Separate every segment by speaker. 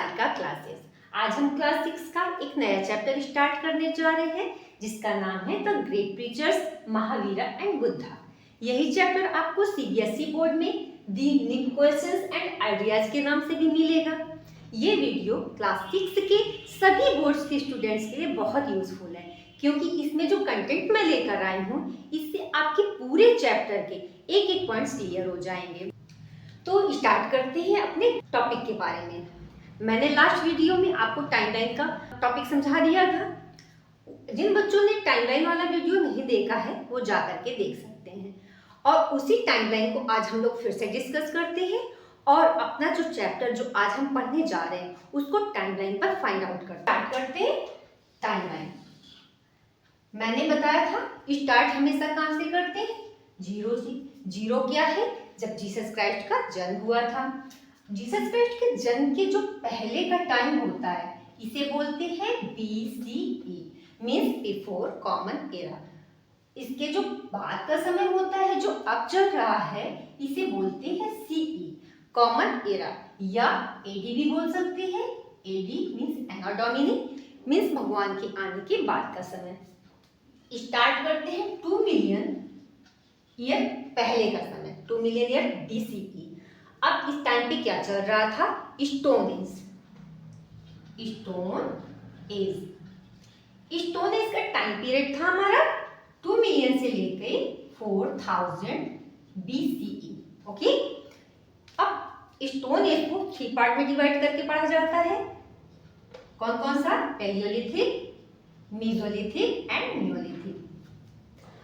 Speaker 1: Sarika classes. आज हम class 6 का एक नया चैप्टर स्टार्ट करने जा रहे हैं जिसका नाम है the great preachers Mahavira and Buddha. यही चैप्टर आपको सीबीएसई बोर्ड में दी न्यू क्वेश्चंस एंड आइडियाज के नाम से भी मिलेगा। ये वीडियो क्लास 6 के सभी बोर्ड्स के स्टूडेंट्स के लिए बहुत यूजफुल है क्योंकि इसमें जो कंटेंट मैं लेकर आई हूँ इससे आपके पूरे चैप्टर के एक एक पॉइंट्स क्लियर हो जाएंगे। तो स्टार्ट करते हैं अपने टॉपिक के बारे में। मैंने लास्ट वीडियो में आपको टाइमलाइन का टॉपिक समझा दिया था। जिन बच्चों ने टाइमलाइन वाला वीडियो नहीं देखा है वो जा करके देख सकते हैं। और उसी टाइमलाइन को आज हम लोग फिर से डिस्कस करते हैं और अपना जो चैप्टर जो आज हम पढ़ने जा रहे हैं उसको टाइमलाइन पर फाइंड आउट करते हैं। टाइमलाइन मैंने बताया था स्टार्ट हमेशा कहाँ से करते हैं? जीरो से। जीरो क्या है? जब जीसस क्राइस्ट का जन्म हुआ था। जीसस क्राइस्ट के जन्म के जो पहले का टाइम होता है इसे बोलते हैं BCE, means before common era. इसके जो बाद का समय होता है जो अब चल रहा है इसे बोलते हैं CE, कॉमन एरा, या AD भी बोल सकते हैं। AD मीन्स एना डोमिनी, मीन्स भगवान के आने के बाद का समय। स्टार्ट करते हैं 2 मिलियन ईयर पहले का समय, 2 मिलियन ईयर BCE। अब इस टाइम पे क्या चल रहा था? Stone age. स्टोन एज का टाइम पीरियड था हमारा 2 मिलियन से लेकर 4000 BCE। ओके, अब स्टोन एज को 3 पार्ट में डिवाइड करके पढ़ा जाता है। कौन कौन सा? Palaeolithic, Mesolithic and Neolithic.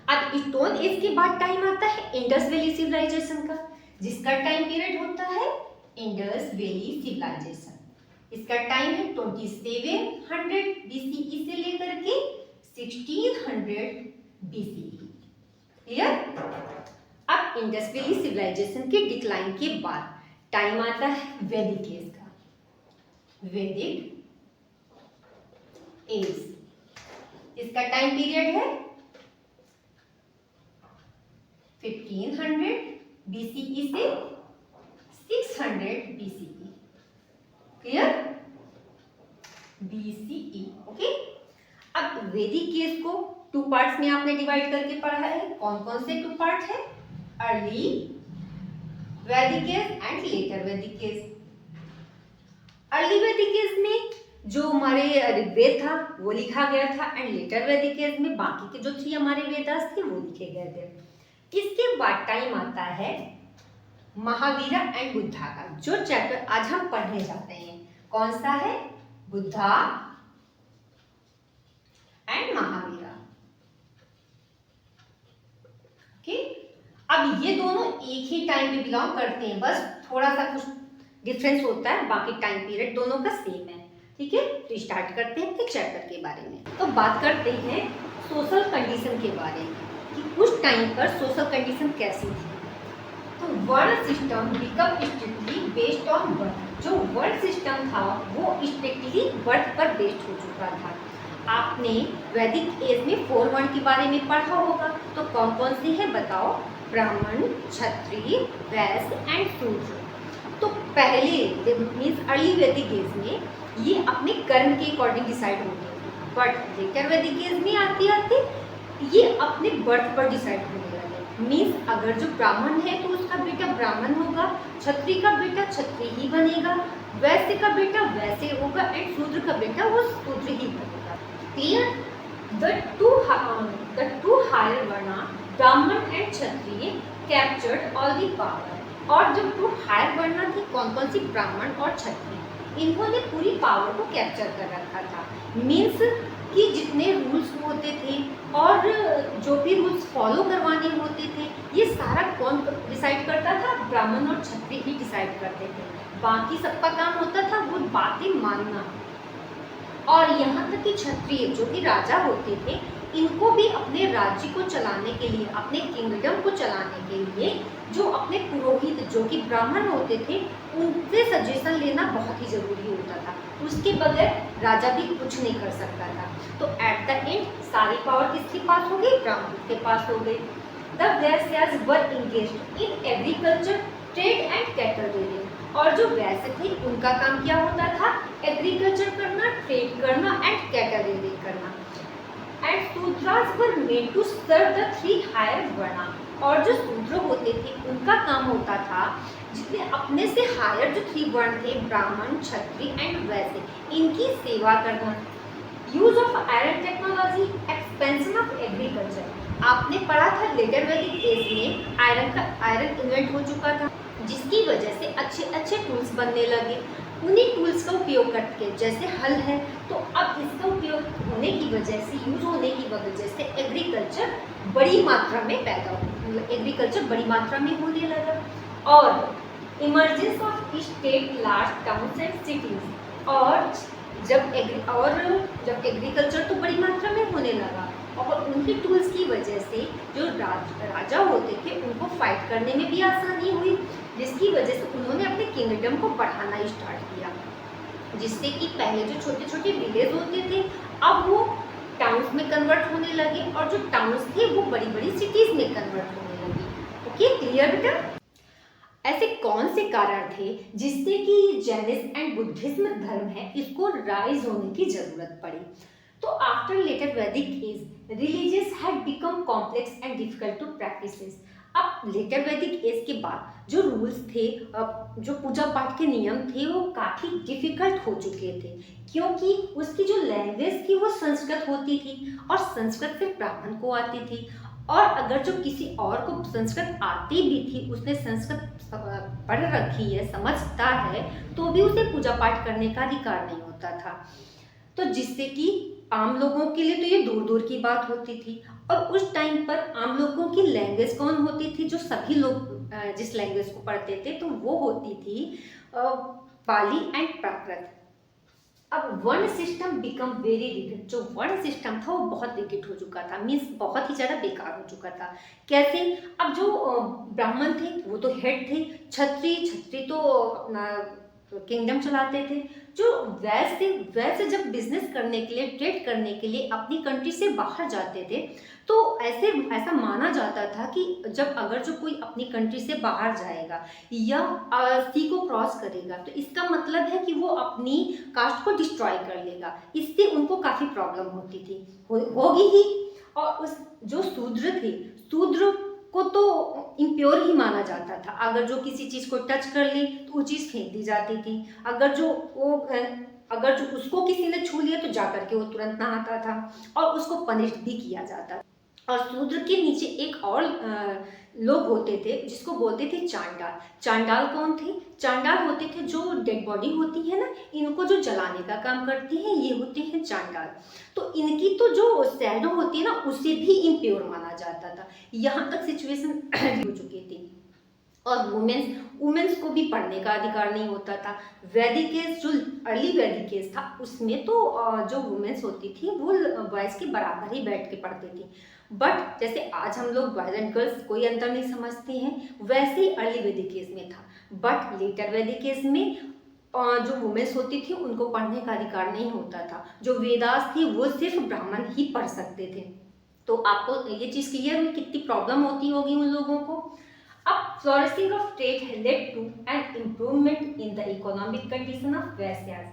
Speaker 1: अब स्टोन एज के बाद टाइम आता है इंडस वैली सिविलाइजेशन का, जिसका टाइम पीरियड होता है इंडस वैली सिविलाइजेशन। इसका टाइम है 2700 BCE से लेकर के 1600 BCE। क्लियर? अब इंडस वैली सिविलाइजेशन के डिक्लाइन के बाद टाइम आता है वैदिक एज का, वैदिक एज। इसका टाइम पीरियड है 1500 BCE से 600 BCE। क्लियर? BCE। ओके, अब वैदिक एज को 2 पार्ट्स में आपने डिवाइड करके पढ़ा है। कौन कौन से 2 पार्ट है? अर्ली वैदिक as and later Vedic as. Early वैदिक एज में जो हमारे ऋग्वेद था वो लिखा गया था एंड लेटर वैदिक एज में बाकी के जो 3 हमारे वेदास थे वो लिखे गए थे। इसके बाद टाइम आता है महावीरा एंड बुद्धा का, जो चैप्टर आज हम पढ़ने जाते हैं। कौन सा है? बुद्धा एंड महावीरा। ओके, अब ये दोनों एक ही टाइम में बिलोंग करते हैं, बस थोड़ा सा कुछ डिफरेंस होता है, बाकी टाइम पीरियड दोनों का सेम है। ठीक है, तो स्टार्ट करते हैं चैप्टर के बारे में। तो बात करते हैं सोशल कंडीशन के बारे में कि उस टाइम पर सोशल कंडीशन कैसी थी। तो world system become strictly based on birth. जो वर्ल्ड सिस्टम था वो स्ट्रिक्टली बर्थ पर बेस्ड हो चुका था। आपने वैदिक एज में 4 वर्ण के बारे में पढ़ा होगा, तो कौन कौन से हैं बताओ? ब्राह्मण, क्षत्रिय, वैश्य एंड शूद्र। तो पहले मीन्स अर्ली वैदिक एज में ये अपने कर्म के अकॉर्डिंग डिसाइड होते थे, बट लेटर वैदिक एज में आते आते ये अपने बर्थ पर डिसाइड होने लगे। मीन्स अगर जो ब्राह्मण है तो उसका बेटा ब्राह्मण होगा, क्षत्रिय का बेटा क्षत्रिय ही बनेगा, वैश्य का बेटा वैश्य होगा एंड शूद्र का बेटा वो शूद्र ही बनेगा। क्लियर? द टू हायर वर्णा ब्राह्मण and Kshatriya captured all the power. और जो 2 हायर वर्णा थी, कौन कौन सी? ब्राह्मण और क्षत्रिय, इन्होंने पूरी पावर को कैप्चर कर रखा था। मीन्स कि जितने रूल्स होते थे और जो भी रूल्स फॉलो करवाने होते थे ये सारा कौन डिसाइड करता था? ब्राह्मण और क्षत्रिय ही डिसाइड करते थे। बाकी सबका काम होता था वो बातें मानना। और यहाँ तक कि क्षत्रिय जो भी राजा होते थे इनको भी अपने राज्य को चलाने के लिए, अपने किंगडम को चलाने के लिए जो अपने पुरोहित जो कि ब्राह्मण होते थे उनसे सजेशन लेना बहुत ही जरूरी होता था। उसके बगैर राजा भी कुछ नहीं कर सकता था। तो एट द एंड सारी पावर किसके पास हो गई? ब्राह्मण के पास हो गई। The Vaishyas were engaged in agriculture, trade and cattle rearing. और जो वैश्य थे उनका काम क्या होता था? एग्रीकल्चर करना, ट्रेड करना एंड कैटल रेयरिंग करना। And Shudras were made to serve the three higher varna. और जो शूद्र होते थे उनका काम होता था जितने अपने से हायर जो थ्री वर्ण थे, ब्राह्मण, क्षत्रिय एंड वैश्य, इनकी सेवा करना। Use of iron technology, expansion of agriculture. आपने पढ़ा था लेटर वैदिक एज में आयरन इन्वेंट हो चुका था, जिसकी वजह से अच्छे अच्छे टूल्स बनने लगे। उन्हीं टूल्स का उपयोग करके, जैसे हल है तो अब इसका उपयोग होने की वजह से, यूज होने की वजह से एग्रीकल्चर बड़ी मात्रा में पैदा हो, एग्रीकल्चर बड़ी मात्रा में होने लगा। और emergence of state large towns and cities. और जब एग्रीकल्चर तो बड़ी मात्रा में होने लगा और उनके टूल्स की वजह से जो राजा होते थे उनको फाइट करने में भी आसानी हुई, जिसकी वजह से उन्होंने अपने किंगडम को बढ़ाना स्टार्ट किया, जिससे कि पहले जो छोटे छोटे विलेज होते थे अब वो टाउन्स में कन्वर्ट होने लगे और जो टाउन्स थे वो बड़ी बड़ी सिटीज में कन्वर्ट होने लगी। ओके, क्लियर बेटा? ऐसे कौन से कारण थे जिससे कि जैनिज्म एंड बुद्धिज्म धर्म है इसको राइज होने की जरूरत पड़ी? तो after later Vedic age religious had become complex and difficult to practices. अब लेटर वैदिक एज के बाद जो रूल्स थे, जो पूजा पाठ के नियम थे वो काफ़ी डिफिकल्ट हो चुके थे, क्योंकि उसकी जो लैंग्वेज थी वो संस्कृत होती थी और संस्कृत सिर्फ ब्राह्मण को आती थी। और अगर जो किसी और को संस्कृत आती भी थी, उसने संस्कृत पढ़ रखी है, समझता है, तो भी उसे पूजा पाठ करने का अधिकार नहीं होता था। तो जिससे कि आम लोगों के लिए तो ये दूर दूर की बात होती थी। और उस टाइम पर आम लोगों की लैंग्वेज कौन होती थी? जो सभी लोग जिस लैंग्वेज को पढ़ते थे तो वो होती थी पाली एंड प्राकृत। अब वर्ण सिस्टम बिकम वेरी रिगिड। जो वर्ण सिस्टम था वो बहुत रिगिड हो चुका था, मीन्स बहुत ही ज़्यादा बेकार हो चुका था। कैसे? अब जो ब्राह्मण थे वो तो हेड थे, छत्री तो अपना किंगडम चलाते थे। जो वैसे जब बिजनेस करने के लिए, ट्रेड करने के लिए अपनी कंट्री से बाहर जाते थे तो ऐसा माना जाता था कि जब अगर जो कोई अपनी कंट्री से बाहर जाएगा या सी को क्रॉस करेगा तो इसका मतलब है कि वो अपनी कास्ट को डिस्ट्रॉय कर लेगा। इससे उनको काफ़ी प्रॉब्लम होती थी, होगी ही। और उस जो शूद्र को तो इम्प्योर ही माना जाता था। अगर जो किसी चीज़ को टच कर ली तो वो चीज़ फेंक दी जाती थी। अगर जो उसको किसी ने छू लिया तो जाकर के वो तुरंत नहाता था और उसको पनिश भी किया जाता था। और शूद्र के नीचे एक और लोग होते थे जिसको बोलते थे चांडाल। चांडाल कौन थे? चांडाल होते थे जो डेड बॉडी होती है ना, इनको जो जलाने का काम करते हैं, ये होते हैं चांडाल। तो इनकी तो जो शैडो होती है ना, उसे भी इम्प्योर माना जाता था। यहाँ तक सिचुएशन हो चुकी थी। और वुमेन्स को भी पढ़ने का अधिकार नहीं होता था। वैदिक एज, जो अर्ली वैदिक एज था, उसमें तो जो वुमेन्स होती थी वो बॉयज़ के बराबर ही बैठ के पढ़ती थी। बट जैसे आज हम लोग बॉयज़ एंड गर्ल्स कोई अंतर नहीं समझते हैं, वैसे ही अर्ली वैदिक एज में था। बट लेटर वैदिक एज में जो वुमेन्स होती थी उनको पढ़ने का अधिकार नहीं होता था। जो वेदास थी वो सिर्फ ब्राह्मण ही पढ़ सकते थे। तो आपको ये चीज़ क्लियर हुई कितनी प्रॉब्लम होती होगी उन लोगों को। अब flourishing of trade led to an improvement in the economic condition of वैश्यास।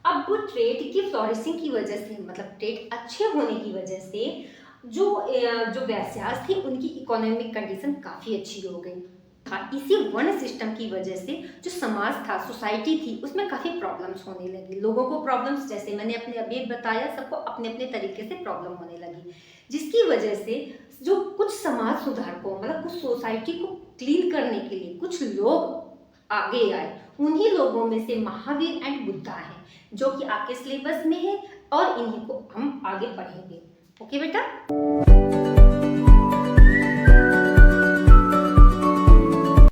Speaker 1: अब वो ट्रेड की फ्लोरिशिंग की वजह से, मतलब ट्रेड अच्छे होने की वजह से जो वैश्यास थे उनकी इकोनॉमिक कंडीशन काफ़ी अच्छी हो गई था। इसी वर्ण सिस्टम की वजह से जो समाज था, सोसाइटी थी, उसमें काफ़ी प्रॉब्लम्स होने लगी। लोगों को प्रॉब्लम्स, जैसे मैंने अपने अभी बताया, सबको अपने अपने तरीके से प्रॉब्लम होने लगी, जिसकी वजह से जो कुछ समाज सुधारकों, मतलब कुछ सोसाइटी को क्लीन करने के लिए कुछ लोग आगे आए। उन्हीं लोगों में से महावीर एंड बुद्धा हैं, जो कि आपके सिलेबस में है और इन्हीं को हम आगे पढ़ेंगे। ओके बेटा?